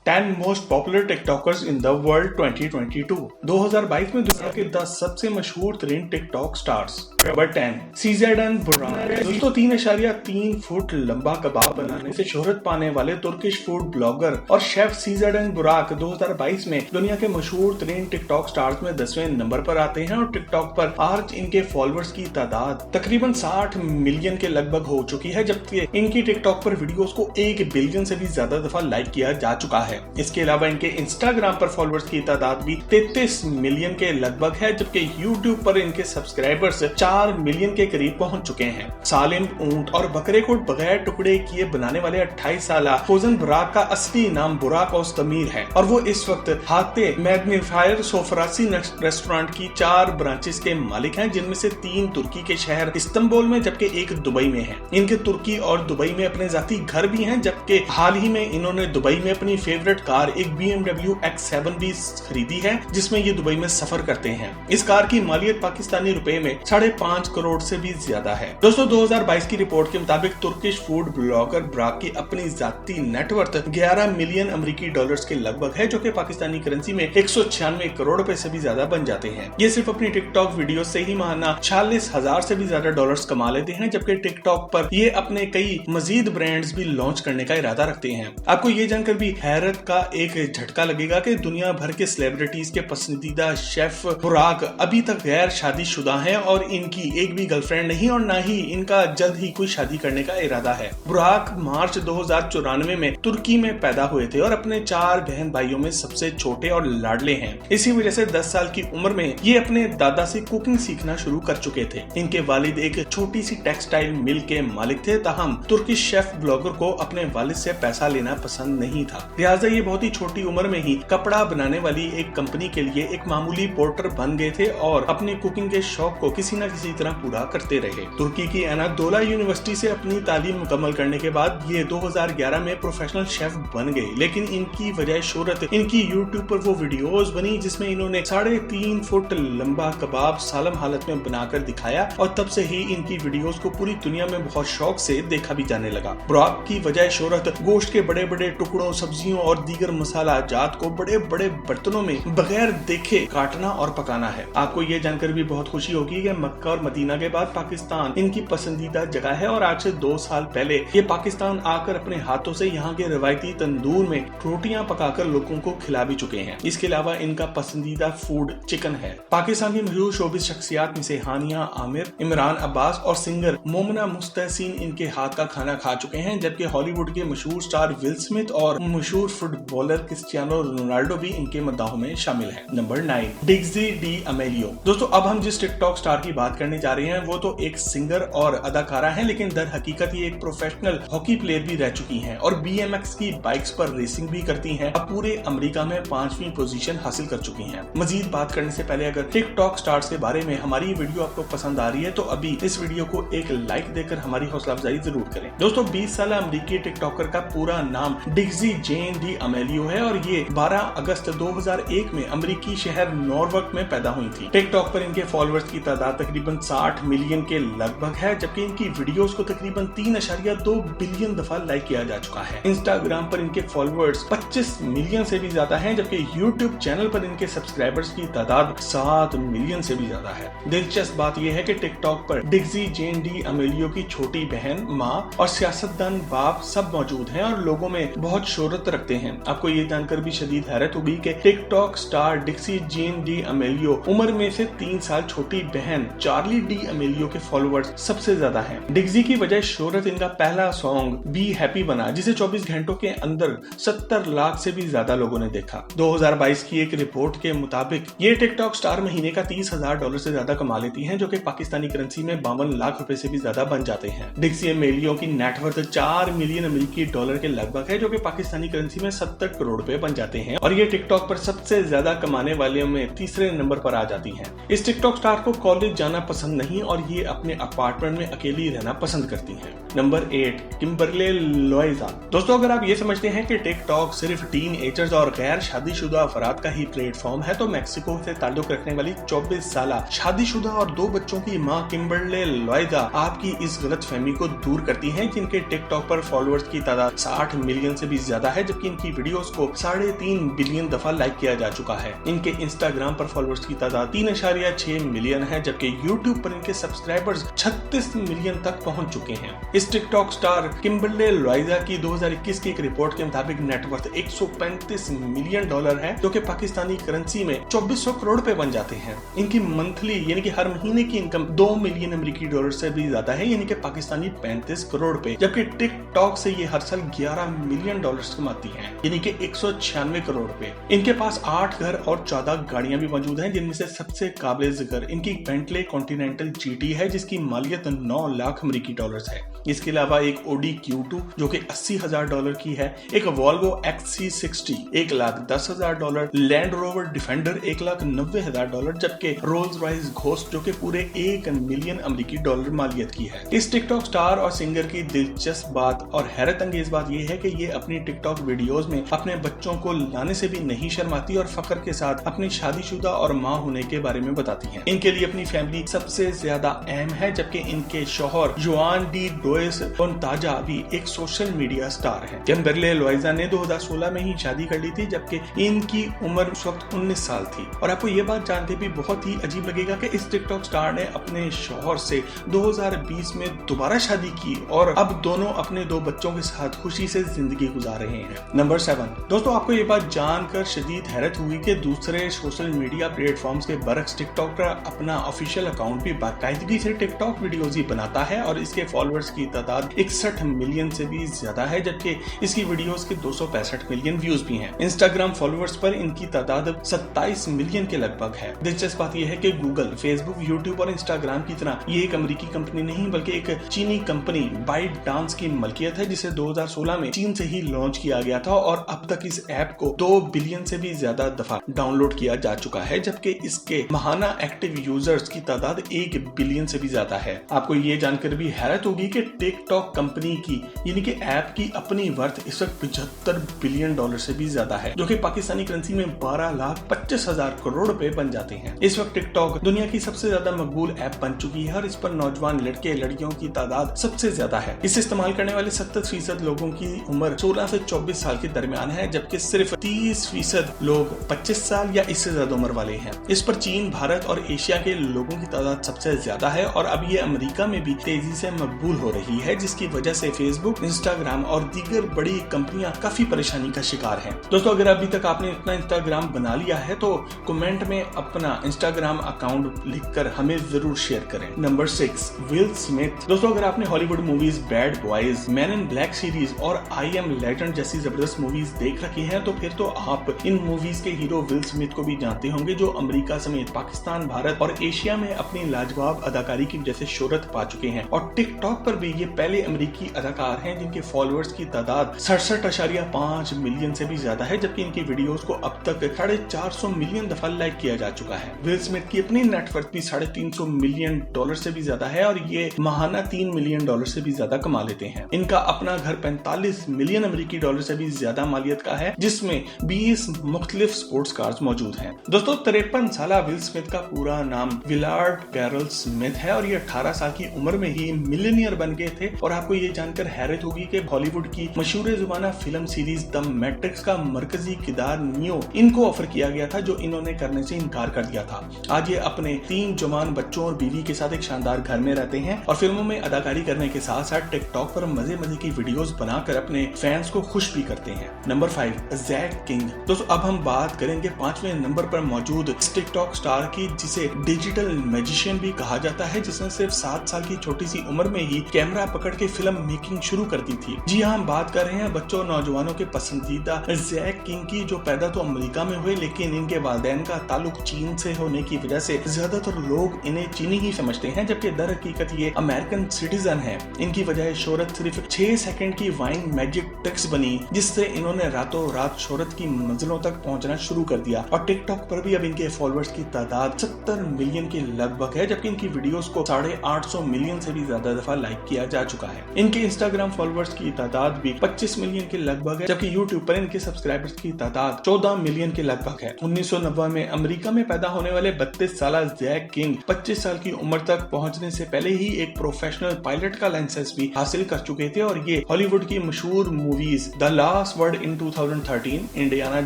10 most popular TikTokers in the world 2022। 2022 में दुनिया के 10 सबसे मशहूर तरीन टिकटॉक स्टार्स। नंबर 10 सीजेडन बुराक। दोस्तों 3.3 फुट लंबा कबाब बनाने से शोहरत पाने वाले तुर्किश फूड ब्लॉगर और शेफ सीजेडन बुराक 2022 में दुनिया के मशहूर तरीन टिकटॉक स्टार्स में 10वें नंबर पर आते हैं और टिकटॉक पर आज इनके फॉलोअर्स की तादाद तकरीबन 60 मिलियन के लगभग हो चुकी है, जबकि इनकी टिकटॉक पर वीडियोस को 1 बिलियन से भी ज्यादा दफा लाइक किया जा चुका है। इसके अलावा इनके इंस्टाग्राम पर फॉलोअर्स की तादाद भी 33 मिलियन के लगभग है, जबकि यूट्यूब पर इनके सब्सक्राइबर्स 4 मिलियन के करीब पहुंच चुके हैं। सालिम, ऊंट और बकरे को बगैर टुकड़े किए बनाने वाले 28 साल फोजन बुराक का असली नाम बुराक ओस्तमीर है और वो इस वक्त हाते मैग्नीफायर सोफरासी रेस्टोरेंट की 4 ब्रांचेस के मालिक हैं, जिनमें से 3 तुर्की के शहर इस्तांबुल में जबकि 1 दुबई में है। इनके तुर्की और दुबई में अपने जाती घर भी हैं, जबकि हाल ही में इन्होंने दुबई में अपनी फेवरेट कार एक BMW X7 भी खरीदी है, जिसमें ये दुबई में सफर करते हैं। इस कार की मालियत पाकिस्तानी रुपए में 5.5 करोड़ से भी ज्यादा है। दोस्तों 2022 की रिपोर्ट के मुताबिक तुर्किश फूड ब्लॉगर बुराक की अपनी जाती नेटवर्थ 11 मिलियन अमेरिकी डॉलर्स के लगभग है, जो कि पाकिस्तानी करेंसी में 196 करोड़ रुपए से भी ज्यादा बन जाते हैं। ये सिर्फ अपनी टिकटॉक वीडियो से ही माहाना 46,000 से भी ज्यादा डॉलर्स कमा लेते हैं, जबकि टिकटॉक पर ये अपने कई मजीद ब्रांड्स भी लॉन्च करने का इरादा रखते हैं। आपको ये जानकर भी हैरत का एक झटका लगेगा कि दुनिया भर के सेलिब्रिटीज के पसंदीदा शेफ बुराक अभी तक गैर शादीशुदा हैं और इनकी एक भी गर्लफ्रेंड नहीं और न ही इनका जल्द ही कोई शादी करने का इरादा है। बुराक मार्च 2094 में तुर्की में पैदा हुए थे और अपने 4 बहन भाइयों में सबसे छोटे और लाडले हैं। इसी वजह से 10 साल की उम्र में ये अपने दादा से कुकिंग सीखना शुरू कर चुके थे। इनके वालिद एक छोटी सी टेक्सटाइल मिल के मालिक थे, ताहम तुर्किश शेफ ब्लॉगर को अपने वालिद से पैसा लेना पसंद नहीं था, लिहाजा ये बहुत ही छोटी उम्र में ही कपड़ा बनाने वाली एक कंपनी के लिए एक मामूली पोर्टर बन गए थे और अपने कुकिंग के शौक को किसी न किसी तरह पूरा करते रहे। तुर्की की अनादोला यूनिवर्सिटी से अपनी तालीम मुकम्मल करने के बाद ये 2011 में प्रोफेशनल शेफ बन गए, लेकिन इनकी वजह शोहरत इनकी यूट्यूब पर वो वीडियोस बनी जिसमें इन्होंने 3.5 फुट लंबा कबाब सालम हालत में बनाकर दिखाया और तब से ही इनकी वीडियोस को पूरी दुनिया में बहुत शौक से देखा भी जाने लगा। बुराक की वजह शोहरत गोश्त के बड़े बड़े टुकड़ों, सब्जियों और दीगर मसाला जात को बड़े बड़े बर्तनों में बगैर देखे काटना और पकाना है। आपको ये जानकर भी बहुत खुशी होगी कि मक्का और मदीना के बाद पाकिस्तान इनकी पसंदीदा जगह है और आज से 2 साल पहले ये पाकिस्तान आकर अपने हाथों से यहाँ के रवायती तंदूर में रोटियां पकाकर लोगों को खिला भी चुके हैं। इसके अलावा इनका पसंदीदा फूड चिकन है। पाकिस्तान की मशहूर शोबिस शख्सियात में से हानिया आमिर, इमरान अब्बास और सिंगर मोमना मुस्तहसीन इनके हाथ का खाना खा चुके हैं, जबकि हॉलीवुड के मशहूर स्टार विल स्मिथ और मशहूर फुटबॉलर क्रिस्टियानो रोनाल्डो भी इनके मद्दाहों में शामिल है। Number 9 Dixie D'Amelio. दोस्तों अब हम जिस टिकटॉक स्टार की बात करने जा रहे हैं वो तो एक सिंगर और अदाकारा है, लेकिन दर हकीकत ये एक प्रोफेशनल हॉकी प्लेयर भी रह चुकी हैं और BMX की बाइक्स पर रेसिंग भी करती हैं। अब पूरे अमेरिका में 5वीं पोजीशन हासिल कर चुकी हैं। मजीद बात करने से पहले अगर टिकटॉक स्टार्स के बारे में हमारी वीडियो आपको पसंद आ रही है तो अभी इस वीडियो को एक लाइक देकर हमारी हौसला अफजाई जरूर करें। दोस्तों 20 साल अमेरिकी टिकटॉकर का पूरा नाम डिग्जी जेन डी अमेलियो है और ये 12 अगस्त 2001 में अमेरिकी शहर नॉर्वॉक में पैदा हुई थी। टिकटॉक पर इनके फॉलोअर्स की तादाद तकरीबन 60 मिलियन के लगभग है, जबकि इनकी वीडियोस को तकरीबन 3.2 बिलियन दफा लाइक किया जा चुका है। इंस्टाग्राम पर इनके फॉलोअर्स 25 मिलियन से भी ज्यादा हैं, जबकि यूट्यूब चैनल पर इनके सब्सक्राइबर्स की तादाद 7 मिलियन से भी ज्यादा है। दिलचस्प बात यह है कि टिकटॉक पर डिग्जी जेन डी अमेलियो की छोटी बहन, माँ और सियासतदान बाप सब मौजूद हैं और लोगों में बहुत शोहरत रखते हैं। आपको ये जानकर भी शदीद हैरत होगी कि टिकटॉक स्टार डिग्जी जेन डी अमेलियो उम्र में से 3 साल छोटी बहन चार्ली डी अमेलियो के फॉलोअर्स सबसे ज्यादा हैं। डिग्जी की वजह शोहरत इनका पहला सॉन्ग बी हैप्पी बना, जिसे 24 घंटों के अंदर 70 लाख से भी ज्यादा लोगों ने देखा। 2022 की एक रिपोर्ट के मुताबिक ये टिकटॉक स्टार महीने का $30,000 से ज्यादा कमा लेती हैं, जो कि पाकिस्तानी करेंसी में 52 लाख रुपए से भी ज्यादा बन जाते हैं। डिग्जी अमेलियो की नेटवर्थ 4 मिलियन अमेरिकी डॉलर के लगभग है, जो कि पाकिस्तानी करेंसी में 70 करोड़ रुपए बन जाते हैं और ये टिकटॉक पर सबसे ज्यादा कमाने वाले में तीसरे नंबर पर आ जाती हैं। इस टिकटॉक स्टार को कॉलेज जाना पसंद नहीं और ये अपने अपार्टमेंट में अकेली रहना पसंद करती हैं। Number 8 Kimberly Loaiza. दोस्तों अगर आप ये समझते हैं कि टिकटॉक सिर्फ टीन एजर्स और गैर शादीशुदा अफराद का ही प्लेटफॉर्म है तो मैक्सिको से ताल्लुक रखने वाली 24 साल शादीशुदा और 2 बच्चों की मां किम्बरले लोइजा आपकी इस गलतफहमी को दूर करती हैं जिनके टिकटॉक पर फॉलोअर्स की तादाद 60 मिलियन से भी ज्यादा है, जबकि इनकी वीडियोस को 3.5 बिलियन दफा लाइक किया जा चुका है। इनके इंस्टाग्राम पर फॉलोअर्स की तादाद 3.6 मिलियन है, जबकि यूट्यूब पर इनके सब्सक्राइबर्स 36 मिलियन तक पहुंच चुके हैं। इस टिकटॉक स्टार किम्बरले लोइजा की 2021 की एक रिपोर्ट के मुताबिक नेटवर्थ 135 मिलियन डॉलर है, जो कि पाकिस्तानी करेंसी में 2400 करोड़ रुपए बन जाते हैं। इनकी मंथली यानी कि हर महीने की इनकम 2 मिलियन अमेरिकी डॉलर से भी ज्यादा है, यानी कि पाकिस्तानी 35 करोड़ रुपए, जबकि टिकटॉक से ये हर साल 11 मिलियन डॉलर कमाती है, यानी कि 196 करोड़ रुपए। इनके पास 8 घर और 14 गाड़ियां भी मौजूद हैं, जिनमें से सबसे काबिल जिक्र इनकी बेंटले कॉन्टिनेंटल जीटी है, जिसकी मालियत 9 लाख अमेरिकी डॉलर्स है। इसके अलावा एक Audi Q2 जो कि $80,000 की है, एक Volvo XC60 $1,10,000, land rover defender $1,90,000, जबकि रोल्स रॉयस घोस्ट जो कि पूरे 1 मिलियन अमेरिकी डॉलर मालियत की है। इस टिकटॉक स्टार और सिंगर की दिलचस्प बात और हैरत अंगेज बात यह है कि ये अपनी टिकटॉक वीडियोस में अपने बच्चों को लाने से भी नहीं शर्माती और फख्र के साथ अपनी शादीशुदा और मां होने के बारे में बताती हैं। इनके लिए अपनी फैमिली सबसे ज्यादा अहम है, जबकि इनके शौहर जुआन डी डोएस ताजा भी एक सोशल मीडिया स्टार है। किम्बरले लोइजा ने 2016 में ही शादी कर ली थी, जबकि इनकी उम्र उस वक्त 19 साल थी। और आपको ये बात जानते भी बहुत ही अजीब लगेगा कि इस टिकटॉक स्टार ने अपने शौहर से 2020 में दोबारा शादी की और अब दोनों अपने 2 बच्चों के साथ खुशी से जिंदगी गुजार रहे हैं। नंबर 7 दोस्तों आपको ये बात जानकर शदीद हैरत हुई कि दूसरे सोशल मीडिया प्लेटफॉर्म्स के बरक्स टिकटॉक का अपना ऑफिशियल अकाउंट भी बाकायदगी से टिकटॉक वीडियोस ही बनाता है और इसके फॉलोअर्स की तादाद 61 मिलियन से भी ज्यादा है, जबकि इसकी वीडियोस के 265 मिलियन व्यूज भी हैं। इंस्टाग्राम फॉलोअर्स पर इनकी तादाद 27 मिलियन के लगभग है। दिलचस्प बात यह है कि गूगल, फेसबुक, यूट्यूब और इंस्टाग्राम की तरह ये एक अमेरिकी कंपनी नहीं बल्कि एक चीनी कंपनी बाइट डांस की मलकियत है, जिसे 2016 में चीन से ही लॉन्च किया गया था और अब तक इस ऐप को 2 बिलियन से भी ज्यादा दफा डाउनलोड किया जा चुका है, जबकि इसके माहाना एक्टिव यूजर्स की तादाद 1 बिलियन से भी ज्यादा है। आपको ये जानकर भी हैरत होगी कि टिकटॉक कंपनी की यानी कि ऐप की अपनी वर्थ इस वक्त 75 बिलियन डॉलर से भी ज्यादा है, जो कि पाकिस्तानी करेंसी में 12,25,000 करोड़ रुपए बन जाते हैं। इस वक्त टिकटॉक दुनिया की सबसे ज्यादा मकबूल ऐप बन चुकी है और इस पर नौजवान लड़के लड़कियों की तादाद सबसे ज्यादा है। इसे इस्तेमाल करने वाले 70% लोगों की उम्र 16 से 24 साल के दरमियान है, जबकि सिर्फ 30% लोग 25 साल या इससे ज्यादा उम्र वाले हैं। इस पर चीन, भारत और एशिया के लोगों की तादाद सबसे ज्यादा है और अब ये अमेरिका में भी तेजी से मकबूल हो रही है, जिसकी वजह से फेसबुक, इंस्टाग्राम और दीगर बड़ी कंपनियां काफी परेशानी का शिकार हैं। दोस्तों अगर अभी तक आपने अपना इंस्टाग्राम बना लिया है तो कमेंट में अपना इंस्टाग्राम अकाउंट लिखकर हमें जरूर शेयर करें। Number 6 will Smith. दोस्तों अगर आपने Hollywood movies bad boys, man in black series और आई एम लेजेंड जैसी जबरदस्त मूवीज देख रखी हैं तो फिर तो आप इन मूवीज के हीरो विल स्मिथ को भी जानते होंगे, जो अमेरिका समेत पाकिस्तान, भारत और एशिया में अपनी लाजवाब अदाकारी की वजह से शोहरत पा चुके हैं और टिकटॉक पर भी ये पहले अमेरिकी अदाकार हैं जिनके फॉलोअर्स की तादाद 67.5 मिलियन से भी ज्यादा है, जबकि इनकी वीडियोस को अब तक 450 मिलियन दफा लाइक किया जा चुका है। विल स्मिथ की अपनी नेटवर्थ भी 350 मिलियन डॉलर से भी ज्यादा है और ये माहाना 3 मिलियन डॉलर से भी ज्यादा कमा लेते हैं। इनका अपना घर 45 मिलियन अमेरिकी डॉलर से भी ज्यादा मालियत का है, जिसमें 20 मुख्तलिफ स्पोर्ट्स कार्स मौजूद हैं। दोस्तों 53 साल विल स्मिथ का पूरा नाम विलार्ड कैरल स्मिथ है और ये 18 साल की उम्र में ही मिलियनियर बन गए थे। और आपको ये जानकर हैरत होगी कि हॉलीवुड की मशहूर जुबाना फिल्म सीरीज द मैट्रिक्स का मरकजी किरदार नियो इनको ऑफर किया गया था, जो इन्होंने करने से इनकार कर दिया था। आज ये अपने 3 जवान बच्चों और बीवी के साथ एक शानदार घर में रहते हैं और फिल्मों में अदाकारी करने के साथ साथ टिकटॉक पर मजे मजे की वीडियोस बनाकर अपने फैंस को खुश भी करते हैं। Number 5 Zach King. दोस्तों अब हम बात करेंगे 5वें नंबर पर मौजूद टिकटॉक स्टार की, जिसे डिजिटल मैजिशियन भी कहा जाता है, जिसने सिर्फ 7 साल की छोटी सी उम्र में ही कैमरा पकड़ के फिल्म मेकिंग शुरू कर दी थी। जी हाँ, हम बात कर रहे हैं बच्चों और नौजवानों के पसंदीदा ज़ैक किंग की, जो पैदा तो अमेरिका में हुए लेकिन इनके वालिदैन का ताल्लुक चीन से होने की वजह से ज्यादातर लोग इन्हें चीनी ही समझते हैं, जबकि दर हकीकत ये अमेरिकन सिटीजन है। इनकी वजह शोहरत सिर्फ 6 सेकंड की वाइन मैजिक ट्रिक्स बनी, जिससे इन्होंने रातों रात शोहरत की मंजिलों तक पहुंचना शुरू कर दिया और टिकटॉक पर भी अब इनके फॉलोअर्स की तादाद 70 मिलियन के लगभग है, जबकि इनकी वीडियोस को 850 मिलियन से भी ज्यादा दफा लाइक किया किया जा चुका है। इनके इंस्टाग्राम फॉलोअर्स की तादाद भी 25 मिलियन के लगभग है, जबकि यूट्यूब पर इनके सब्सक्राइबर्स की तादाद 14 मिलियन के लगभग है। 1990 में अमेरिका में पैदा होने वाले 32 साल जैक किंग 25 साल की उम्र तक पहुंचने से पहले ही एक प्रोफेशनल पायलट का लाइसेंस भी हासिल कर चुके थे और ये हॉलीवुड की मशहूर movies the last word in 2013, Indiana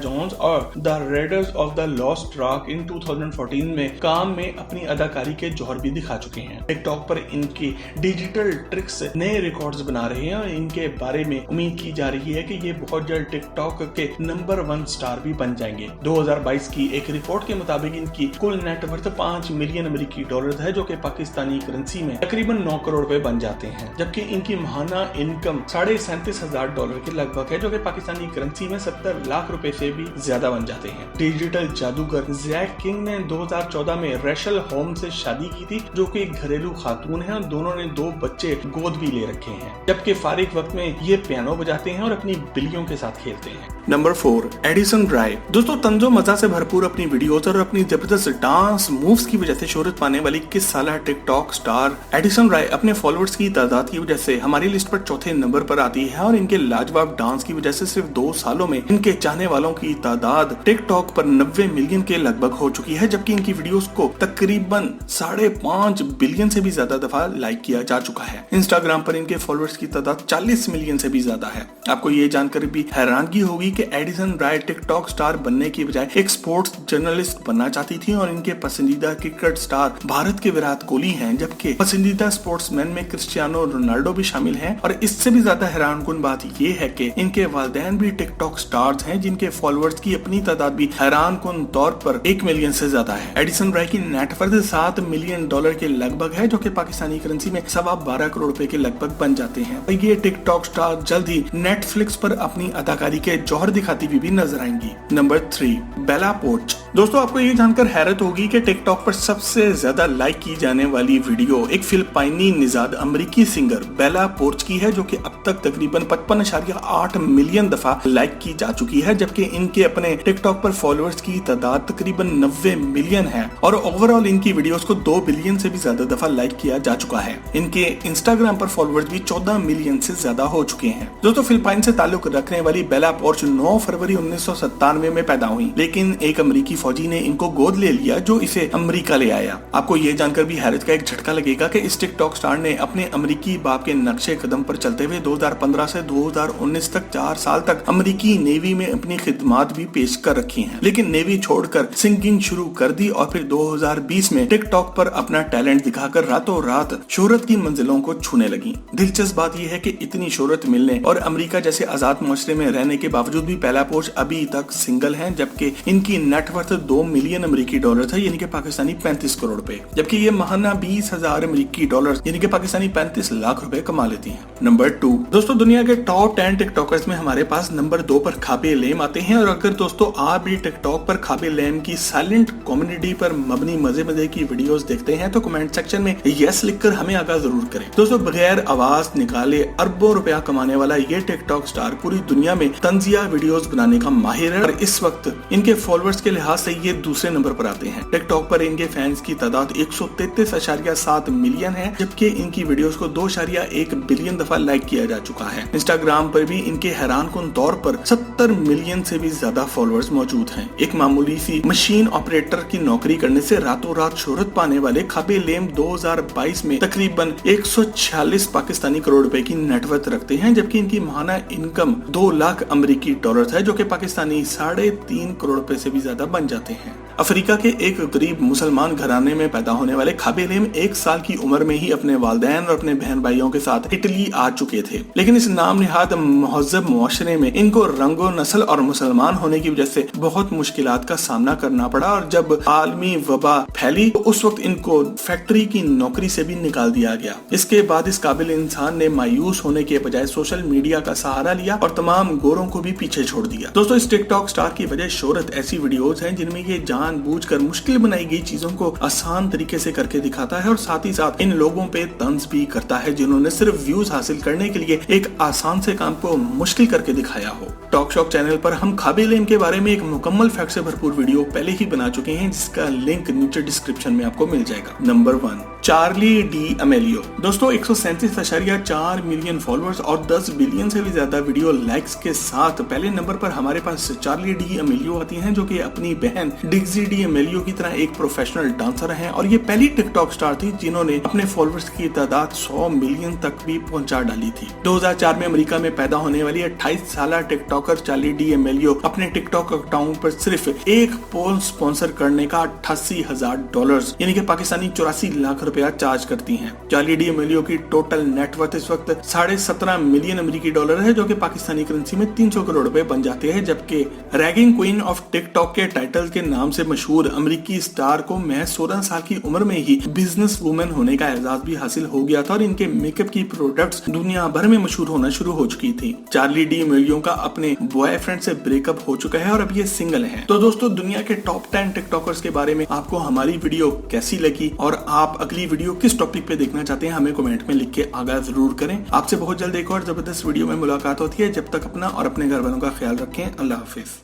Jones और the raiders of the lost rock in 2014 में काम में अपनी अदाकारी के जौहर भी दिखा चुके हैं। टिकटॉक पर इनकी डिजिटल ट्रिक्स नए रिकॉर्ड्स बना रहे हैं और इनके बारे में उम्मीद की जा रही है कि ये बहुत जल्द टिकटॉक के नंबर 1 स्टार भी बन जाएंगे। 2022 की एक रिपोर्ट के मुताबिक इनकी कुल नेटवर्थ 5 मिलियन अमेरिकी डॉलर है, जो कि पाकिस्तानी करेंसी में तकरीबन 9 करोड़ रुपए बन जाते हैं, जबकि इनकी माहाना इनकम $37,500 के लगभग है, जो कि पाकिस्तानी करेंसी में 70 लाख रुपए से भी ज्यादा बन जाते हैं। डिजिटल जादूगर जैक किंग ने 2014 में रेशल होम्स से शादी की थी, जो कि एक घरेलू खातून है और दोनों ने 2 बच्चे गोद भी ले रखे हैं, जबकि फारिग वक्त में ये पियानो बजाते हैं और अपनी बिल्लियों के साथ खेलते हैं। नंबर 4, एडिसन राय। दोस्तों, तंजो मजा से भरपूर अपनी वीडियोस और अपनी जबरदस्त डांस मूव्स की वजह से शोहरत पाने वाली 21 साला टिकटॉक स्टार एडिसन राय अपने फॉलोअर्स की तादाद की वजह से हमारी लिस्ट पर चौथे नंबर पर आती है और इनके लाजवाब डांस की वजह से सिर्फ 2 सालों में इनके चाहने वालों की तादाद टिकटॉक पर 90 मिलियन के लगभग हो चुकी है, जबकि इनकी वीडियोस को तकरीबन 5.5 बिलियन से भी ज्यादा दफा लाइक किया जा चुका है। इंस्टाग्राम पर इनके फॉलोअर्स की तादाद 40 मिलियन से भी ज्यादा है। आपको ये जानकर भी हैरानगी होगी कि एडिसन राय टिकटॉक स्टार बनने की बजाय एक स्पोर्ट्स जर्नलिस्ट बनना चाहती थी और इनके पसंदीदा क्रिकेट स्टार भारत के विराट कोहली हैं, जबकि पसंदीदा स्पोर्ट्समैन में क्रिस्टियानो रोनाल्डो भी शामिल हैं। और इससे भी ज्यादा हैरानकुन बात ये है कि इनके वालिदैन भी टिकटॉक स्टार्स हैं, जिनके फॉलोअर्स की अपनी तादाद भी हैरानकुन तौर पर 1 मिलियन से ज्यादा है। एडिसन राय की नेटवर्थ $7 मिलियन के लगभग है, जो कि पाकिस्तानी करेंसी में 12.25 करोड़ रुपए के लगभग बन जाते हैं। ये टिकटॉक स्टार जल्द ही नेटफ्लिक्स पर अपनी अदाकारी के जौहर दिखाती हुई भी नजर आएंगी। नंबर 3, बेला पोर्च। दोस्तों, आपको ये जानकर हैरत होगी कि टिकटॉक पर सबसे ज्यादा लाइक की जाने वाली वीडियो एक फिलिपाइनी निजाद अमेरिकी सिंगर बेला पोर्च की है, जो कि अब तक तकरीबन 55.8 मिलियन दफा लाइक की जा चुकी है, जबकि इनके अपने टिकटॉक पर फॉलोअर्स की तादाद तकरीबन 90 मिलियन है और ओवरऑल इनकी वीडियोस को 2 बिलियन से भी ज्यादा दफा लाइक किया जा चुका है। इनके इंस्टाग्राम पर फॉलोअर्स भी 14 मिलियन से ज्यादा हो चुके हैं। दोस्तों, फिलिपाइन से ताल्लुक रखने वाली बेला पोर्च 9 फरवरी 1997 में पैदा हुई, लेकिन एक अमेरिकी फौजी ने इनको गोद ले लिया, जो इसे अमेरिका ले आया। आपको ये जानकर भी हैरत का एक झटका लगेगा कि इस टिकटॉक स्टार ने अपने अमेरिकी बाप के नक्शे कदम पर चलते हुए 2015 से 2019 तक 4 साल तक अमेरिकी नेवी में अपनी खिदमत भी पेश कर रखी हैं, लेकिन नेवी छोड़कर सिंगिंग शुरू कर दी और फिर 2020 में टिकटॉक पर अपना टैलेंट दिखाकर रातों रात शोहरत की मंजिलों को छूने लगी। दिलचस्प बात यह है कि इतनी शोहरत मिलने और अमेरिका जैसे आजाद मुआशरे में रहने के बावजूद भी बेला पोर्च अभी तक सिंगल हैं, जबकि इनकी नेटवर्थ 2 मिलियन अमेरिकी डॉलर था, यानी कि पाकिस्तानी 35 करोड़ रुपए, जबकि ये माहाना 20,000 अमेरिकी डॉलर यानी कि पाकिस्तानी 35 लाख रुपए कमा लेती हैं। नंबर 2, दोस्तों, दुनिया के टॉप 10 टिकटॉकर्स में हमारे पास नंबर 2 पर खाबे लेम आते हैं। और अगर दोस्तों आप भी टिकटॉक पर खाबे लेम की साइलेंट कॉमेडी पर मबनी मजे की वीडियोस देखते हैं तो कमेंट सेक्शन में यस लिखकर हमें आगाह जरूर करें। दोस्तों, बगैर आवाज निकाले अरबों रुपया कमाने वाला ये टिकटॉक स्टार पूरी दुनिया में तंजिया वीडियोस बनाने का माहिर है और इस वक्त इनके फॉलोअर्स के लिहाज से ये दूसरे नंबर पर आते हैं। टिकटॉक पर इनके फैंस की तादाद 133.7 मिलियन है, जबकि इनकी वीडियोस को 2.1 बिलियन दफा लाइक किया जा चुका है। इंस्टाग्राम पर भी इनके हैरानकुन तौर पर 70 मिलियन से भी ज्यादा फॉलोअर्स मौजूद हैं। एक मामूली सी मशीन ऑपरेटर की नौकरी करने से रातों रात शोहरत पाने वाले खाबे लेम 2022 में तकरीबन 146 पाकिस्तानी करोड़ रुपए की नेटवर्थ रखते हैं, जबकि इनकी माहाना इनकम 2 लाख अमेरिकी डॉलर है, जो कि पाकिस्तानी 3.5 करोड़ रुपए से भी ज्यादा बन जाते हैं। अफ्रीका के एक गरीब मुसलमान घराने में पैदा होने वाले खाबे लेम 1 साल की उम्र में ही अपने वालिदैन और अपने बहन भाइयों के साथ इटली आ चुके थे, लेकिन इस नाम निहाद महज़ब मुआशरे में इनको रंगो नस्ल और मुसलमान होने की वजह से बहुत मुश्किलात का सामना करना पड़ा और जब आलमी वबा फैली तो उस वक्त इनको फैक्ट्री की नौकरी से भी निकाल दिया गया। इसके बाद इस काबिल इंसान ने मायूस होने के बजाय सोशल मीडिया का सहारा लिया और तमाम गोरों को भी पीछे छोड़ दिया। दोस्तों, इस टिकटॉक स्टार की वजह शोहरत ऐसी वीडियोस हैं जिनमें ये जानबूझकर मुश्किल बनाई गई चीजों को आसान तरीके से करके दिखाता है और साथ ही साथ इन लोगों पे तंज भी करता है जिन्होंने सिर्फ व्यूज हासिल करने के लिए एक आसान से काम को मुश्किल करके दिखाया हो। टॉक शॉक चैनल पर हम खाबे लेम के बारे में एक मुकम्मल फैक्ट से भरपूर वीडियो पहले ही बना चुके हैं, जिसका लिंक नीचे डिस्क्रिप्शन में आपको मिल जाएगा। Number 1, Charli D'Amelio. दोस्तों, 137.4 मिलियन फॉलोअर्स और 10 बिलियन से भी ज्यादा वीडियो लाइक्स के साथ पहले नंबर पर हमारे पास चार्ली डी एमेलियो आती हैं, जो कि अपनी बहन डिग्जी डी एमेलियो की तरह एक प्रोफेशनल डांसर हैं और ये पहली टिकटॉक स्टार थी जिन्होंने अपने फॉलोअर्स की तादाद 100 मिलियन तक भी पहुंचा डाली थी। 2004 में अमेरिका में पैदा होने वाली 28 साल टिकटॉकर चार्ली डी एमेलियो अपने टिकटॉक अकाउंट पर सिर्फ एक पोल स्पॉन्सर करने का $88,000 यानी कि पाकिस्तानी 84 लाख रुपया चार्ज करती हैं। चार्ली डी एमेलियो की टोटल नेटवर्थ इस वक्त 17.5 मिलियन अमेरिकी डॉलर है, जो कि पाकिस्तानी करेंसी में 300 करोड़ रुपए बन जाते हैं। जबकि रैगिंग क्वीन ऑफ टिकटॉक के टाइटल के नाम से मशहूर अमेरिकी स्टार को महज 16 साल की उम्र में ही बिजनेस वुमेन होने का एजाज भी हासिल हो गया था और इनके मेकअप की प्रोडक्ट्स दुनिया भर में मशहूर होना शुरू हो चुकी थी। चार्ली डी एमेलियो का अपने बॉयफ्रेंड से ब्रेकअप हो चुका है और अब ये सिंगल है। तो दोस्तों, दुनिया के टॉप 10 टिकटॉकर्स के बारे में आपको हमारी वीडियो कैसी लगी और आप अगली वीडियो किस टॉपिक पे देखना चाहते हैं हमें कमेंट में लिख के आगाह जरूर करें। आपसे बहुत जल्द एक और जबरदस्त वीडियो में मुलाकात होती है। जब तक अपना और अपने घर वालों का ख्याल रखें। अल्लाह हाफिज।